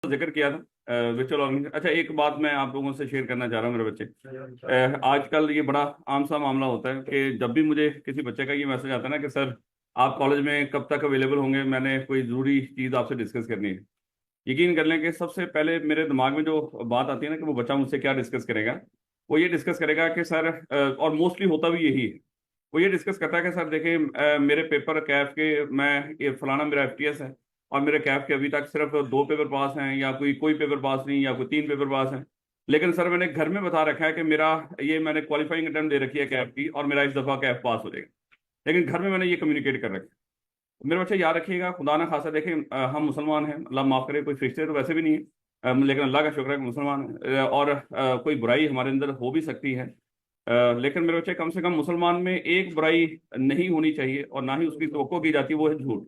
ذکر کیا تھا ورچوئل آرگنائزیشن. اچھا ایک بات میں آپ لوگوں سے شیئر کرنا چاہ رہا ہوں میرے بچے. آج کل یہ بڑا عام سا معاملہ ہوتا ہے کہ جب بھی مجھے کسی بچے کا یہ میسج آتا ہے نا کہ سر آپ کالج میں کب تک اویلیبل ہوں گے, میں نے کوئی ضروری چیز آپ سے ڈسکس کرنی ہے. یقین کر لیں کہ سب سے پہلے میرے دماغ میں جو بات آتی ہے نا کہ وہ بچہ مجھ سے کیا ڈسکس کرے گا, وہ یہ ڈسکس کرے گا کہ سر, اور موسٹلی ہوتا بھی یہی ہے, وہ یہ ڈسکس کرتا ہے کہ سر دیکھیں میرے پیپر کیف کے, میں فلانا میرا FTS ہے اور میرے کیف کے ابھی تک صرف 2 پیپر پاس ہیں, یا کوئی پیپر پاس نہیں, یا کوئی 3 پیپر پاس ہیں. لیکن سر میں نے گھر میں بتا رکھا ہے کہ میرا یہ میں نے کوالیفائنگ اٹیمپٹ دے رکھی ہے کیف کی, اور میرا اس دفعہ کیف پاس ہو جائے گا. لیکن گھر میں نے یہ کمیونیکیٹ کر رکھا ہے. میرے بچے یاد رکھیے گا, خدا نہ خاصا دیکھیں ہم مسلمان ہیں, اللہ معاف کرے, کوئی فرشتے تو ویسے بھی نہیں ہے, لیکن اللہ کا شکر ہے کہ مسلمان ہیں, اور کوئی برائی ہمارے اندر ہو بھی سکتی ہے, لیکن میرے بچے کم سے کم مسلمان میں ایک برائی نہیں ہونی چاہیے, اور نہ ہی اس کی توقع کی جاتی, وہ ہے جھوٹ.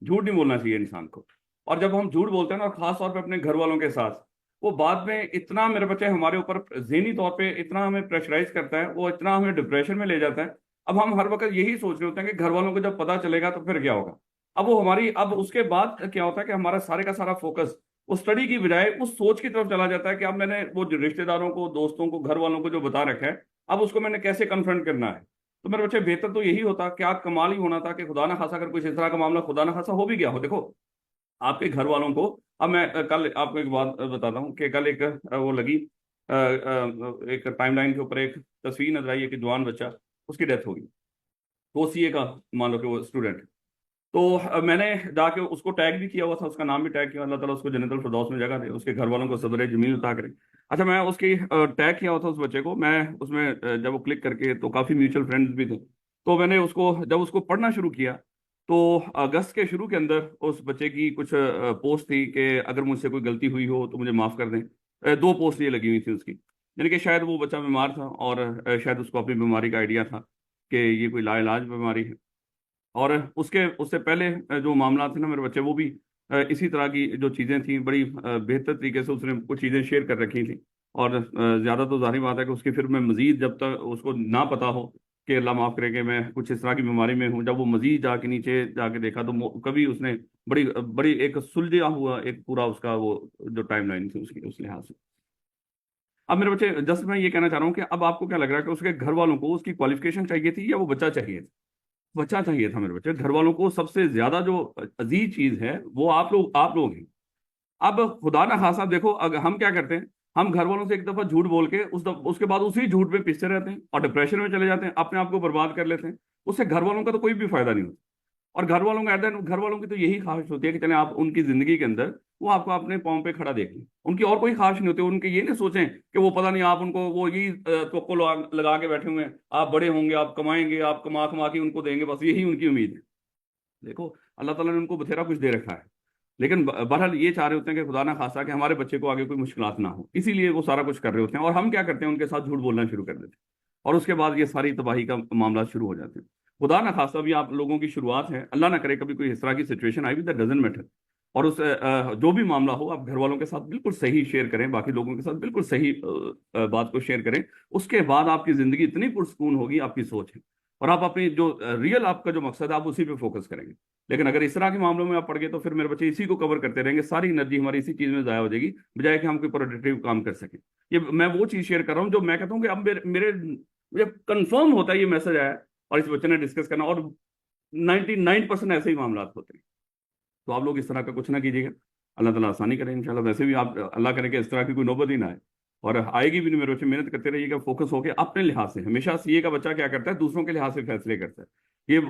جھوٹ نہیں بولنا چاہیے انسان کو. اور جب ہم جھوٹ بولتے ہیں نا, اور خاص طور پہ اپنے گھر والوں کے ساتھ, وہ بعد میں اتنا میرے بچے ہمارے اوپر ذہنی طور پہ اتنا ہمیں پریشرائز کرتا ہے, وہ اتنا ہمیں ڈپریشن میں لے جاتا ہے. اب ہم ہر وقت یہی سوچ رہے ہوتے ہیں کہ گھر والوں کو جب پتہ چلے گا تو پھر کیا ہوگا. اب اس کے بعد کیا ہوتا ہے کہ ہمارا سارے کا سارا فوکس اس اسٹڈی کی بجائے اس سوچ کی طرف چلا جاتا ہے کہ اب میں نے وہ رشتہ داروں کو, دوستوں کو, گھر والوں کو جو بتا رکھا ہے, اب اس کو میں نے کیسے کنفرنٹ کرنا ہے. تو میرے بچے بہتر تو یہی ہوتا, کیا کمال ہی ہونا تھا کہ خدا نہ خاصا اگر کچھ اس طرح کا معاملہ خدا نہ خاصا ہو بھی گیا ہو. دیکھو آپ کے گھر والوں کو, اب میں کل آپ کو ایک بات بتاتا ہوں کہ کل ایک وہ لگی ایک ٹائم لائن کے اوپر ایک تصویر نظر آئی ہے کہ جوان بچہ, اس کی ڈیتھ ہو گئی. وہ CA کا مان لو کہ وہ اسٹوڈنٹ. تو میں نے جا کے اس کو ٹیگ بھی کیا ہوا تھا, اس کا نام بھی ٹیگ کیا, اللہ تعالیٰ اس کو جنت الفردوس میں جگہ دے, اس کے گھر والوں کو صبر جمیل عطا کرے. اچھا میں اس کی ٹیگ کیا ہوا تھا اس بچے کو, میں اس میں جب وہ کلک کر کے, تو کافی میوچل فرینڈز بھی تھے, تو میں نے اس کو جب اس کو پڑھنا شروع کیا, تو اگست کے شروع کے اندر اس بچے کی کچھ پوسٹ تھی کہ اگر مجھ سے کوئی غلطی ہوئی ہو تو مجھے معاف کر دیں. 2 پوسٹ یہ لگی ہوئی تھی اس کی, یعنی کہ شاید وہ بچہ بیمار تھا, اور شاید اس کو اپنی بیماری کا آئیڈیا تھا کہ یہ کوئی لا علاج بیماری ہے. اور اس سے پہلے جو معاملات تھے نا میرے بچے, وہ بھی اسی طرح کی جو چیزیں تھیں, بڑی بہتر طریقے سے اس نے کچھ چیزیں شیئر کر رکھی تھیں. اور زیادہ تو ظاہری بات ہے کہ اس کی پھر میں مزید, جب تک اس کو نہ پتا ہو کہ اللہ معاف کرے کہ میں کچھ اس طرح کی بیماری میں ہوں, جب وہ مزید جا کے نیچے جا کے دیکھا, تو کبھی اس نے بڑی بڑی ایک سلجھا ہوا ایک پورا اس کا وہ جو ٹائم لائن تھی اس کی, اس لحاظ سے. اب میرے بچے جسٹ میں یہ کہنا چاہ رہا ہوں کہ اب آپ کو کیا لگ رہا ہے کہ اس کے گھر والوں کو اس کی کوالیفیکیشن چاہیے تھی یا وہ بچہ چاہیے تھا؟ بچہ چاہیے تھا. میرے بچے گھر والوں کو سب سے زیادہ جو عزیز چیز ہے وہ آپ لوگ ہیں. اب خدا نہ خاصا دیکھو, ہم کیا کرتے ہیں, ہم گھر والوں سے ایک دفعہ جھوٹ بول کے اس کے بعد اسی جھوٹ میں پستے رہتے ہیں اور ڈپریشن میں چلے جاتے ہیں, اپنے آپ کو برباد کر لیتے ہیں. اس سے گھر والوں کا تو کوئی بھی فائدہ نہیں ہوتا. اور گھر والوں کا گھر والوں کی تو یہی خواہش ہوتی ہے کہ چلیں آپ ان کی زندگی کے اندر وہ آپ کو اپنے پاؤں پہ کھڑا دیکھ لیں. ان کی اور کوئی خواہش نہیں ہوتی. ان کی یہ نہیں سوچیں کہ وہ پتہ نہیں آپ ان کو وہ یہی توقع لگا کے بیٹھے ہوئے ہیں, آپ بڑے ہوں گے, آپ کمائیں گے, آپ کما کے ان کو دیں گے, بس یہی ان کی امید ہے. دیکھو اللہ تعالیٰ نے ان کو بتھیرا کچھ دے رکھا ہے, لیکن بہرحال یہ چاہ رہے ہوتے ہیں کہ خدا نہ خاصا کہ ہمارے بچے کو آگے کوئی مشکلات نہ ہو, اسی لیے وہ سارا کچھ کر رہے ہوتے ہیں. اور ہم کیا کرتے ہیں, ان کے ساتھ جھوٹ بولنا شروع کر دیتے ہیں, اور اس کے بعد یہ ساری تباہی کا معاملات شروع ہو جاتے ہیں. خدا نہ خاصا بھی آپ لوگوں کی شروعات ہے, اللہ نہ کرے کبھی کوئی اس طرح کی سچویشن آئی بھی, دیٹ ڈزنٹ میٹر. اور اس جو بھی معاملہ ہو, آپ گھر والوں کے ساتھ بالکل صحیح شیئر کریں, باقی لوگوں کے ساتھ بالکل صحیح بات کو شیئر کریں. اس کے بعد آپ کی زندگی اتنی پرسکون ہوگی, آپ کی سوچ ہے, اور آپ اپنی جو ریئل آپ کا جو مقصد ہے آپ اسی پہ فوکس کریں گے. لیکن اگر اس طرح کے معاملوں میں آپ پڑ گئے تو پھر میرے بچے اسی کو کور کرتے رہیں گے, ساری انرجی ہماری اسی چیز میں ضائع ہو جائے گی, بجائے کہ ہم کوئی پروڈکٹیو کام کر سکیں. یہ میں وہ چیز شیئر کر رہا ہوں جو میں کہتا ہوں کہ اب مجھے کنفرم ہوتا ہے یہ میسج آیا اور اس بچے نے ڈسکس کرنا, اور 99% ایسے ہی معاملات ہوتے ہیں. تو آپ لوگ اس طرح کا کچھ نہ کیجیے گا, اللہ تعالیٰ آسانی کرے انشاءاللہ. ویسے بھی آپ اللہ کرے کہ اس طرح کی کوئی نوبت ہی نہ آئے, اور آئے گی بھی نہیں. میرے بچے محنت کرتے رہیے گا, فوکس ہو کے اپنے لحاظ سے. ہمیشہ CA کا بچہ کیا کرتا ہے, دوسروں کے لحاظ سے فیصلے کرتا ہے.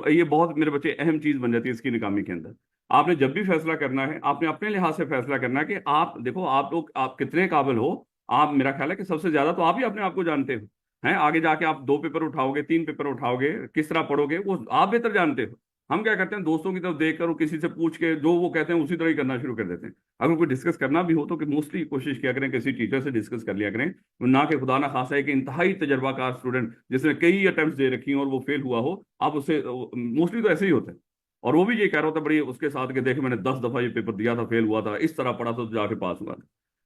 یہ بہت میرے بچے اہم چیز بن جاتی ہے اس کی ناکامی کے اندر. آپ نے جب بھی فیصلہ کرنا ہے, آپ نے اپنے لحاظ سے فیصلہ کرنا ہے کہ آپ دیکھو آپ لوگ آپ کتنے قابل ہو. آپ, میرا خیال ہے کہ سب سے زیادہ تو آپ ہی اپنے آپ کو جانتے ہو ہیں. آگے جا کے آپ 2 پیپر اٹھاؤ گے, 3 پیپر اٹھاؤ گے, کس طرح پڑھو گے, وہ آپ بہتر جانتے ہو. ہم کیا کرتے ہیں, دوستوں کی طرف دیکھ کر اور کسی سے پوچھ کے جو وہ کہتے ہیں اسی طرح ہی کرنا شروع کر دیتے ہیں. اگر کوئی ڈسکس کرنا بھی ہو تو کہ موسٹلی کوشش کیا کریں کسی ٹیچر سے ڈسکس کر لیا کریں, نہ کہ خدا نہ خاصا ہے کہ انتہائی تجربہ کار اسٹوڈنٹ جس نے کئی اٹیمپٹس دے رکھی ہیں اور وہ فیل ہوا ہو, آپ اس سے, موسٹلی تو ایسے ہی ہوتے ہیں. اور وہ بھی یہ کہہ رہا ہوتا بڑی اس کے ساتھ کہ دیکھ میں نے 10 دفعہ یہ پیپر دیا تھا, فیل ہوا تھا, اس طرح پڑھا تو جا کے پاس ہوا تھا.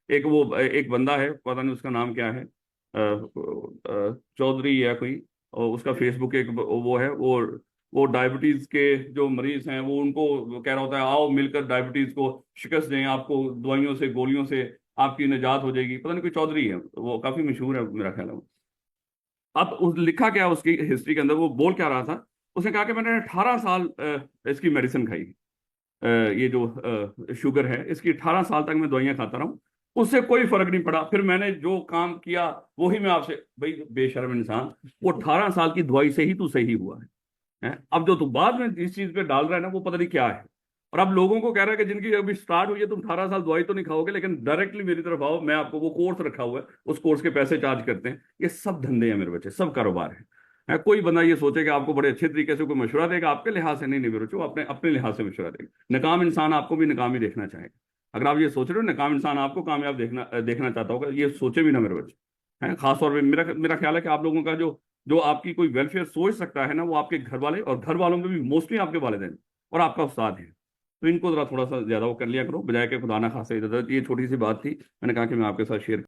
ایک بندہ ہے, پتہ نہیں اس کا نام کیا ہے, چودھری یا کوئی, اور اس کا فیس بک ایک وہ ہے, وہ وہ ڈائبٹیز کے جو مریض ہیں وہ ان کو کہہ رہا ہوتا ہے آؤ مل کر ڈائبٹیز کو شکست دیں، آپ کو دوائیوں سے گولیوں سے آپ کی نجات ہو جائے گی. پتہ نہیں کوئی چودھری ہے، وہ کافی مشہور ہے میرا خیال ہے. اب لکھا کیا اس کی ہسٹری کے اندر، وہ بول کیا رہا تھا، اس نے کہا کہ میں نے 18 سال اس کی میڈیسن کھائی، یہ جو شوگر ہے اس کی 18 سال تک میں دوائیاں کھاتا رہا ہوں، اس سے کوئی فرق نہیں پڑا. پھر میں نے جو کام کیا وہی میں آپ سے، بھائی بے شرم انسان، وہ 18 سال کی دوائی سے ہی تو صحیح ہوا ہے. اب جو تو بعد میں اس چیز پہ ڈال رہا ہے نا وہ پتہ نہیں کیا ہے. اور اب لوگوں کو کہہ رہا ہے کہ جن کی ابھی سٹارٹ ہوئی ہے تم 18 سال دوائی تو نہیں کھاؤ گے لیکن ڈائریکٹلی میری طرف آؤ، میں آپ کو وہ کورس رکھا ہوا ہے، اس کورس کے پیسے چارج کرتے ہیں. یہ سب دھندے ہیں میرے بچے، سب کاروبار ہے. کوئی بندہ یہ سوچے کہ آپ کو بڑے اچھے طریقے سے کوئی مشورہ دے گا آپ کے لحاظ سے، نہیں میرے بچوں، اپنے لحاظ سے مشورہ دے گا. ناکام انسان آپ کو بھی ناکام ہی دیکھنا چاہے گا. اگر آپ یہ سوچ رہے ہو ناکام انسان آپ کو کامیاب دیکھنا چاہتا ہوگا، یہ سوچے بھی نہ میرے بچے. خاص طور پہ میرا خیال ہے کہ آپ لوگوں کا جو آپ کی کوئی ویلفیئر سوچ سکتا ہے نا، وہ آپ کے گھر والے، اور گھر والوں میں بھی موسٹلی آپ کے والدین اور آپ کا استاد ہے. تو ان کو ذرا تھوڑا سا زیادہ وہ کر لیا کرو، بجائے کہ خدا نہ خاصے. یہ چھوٹی سی بات تھی، میں نے کہا کہ میں آپ کے ساتھ شیئر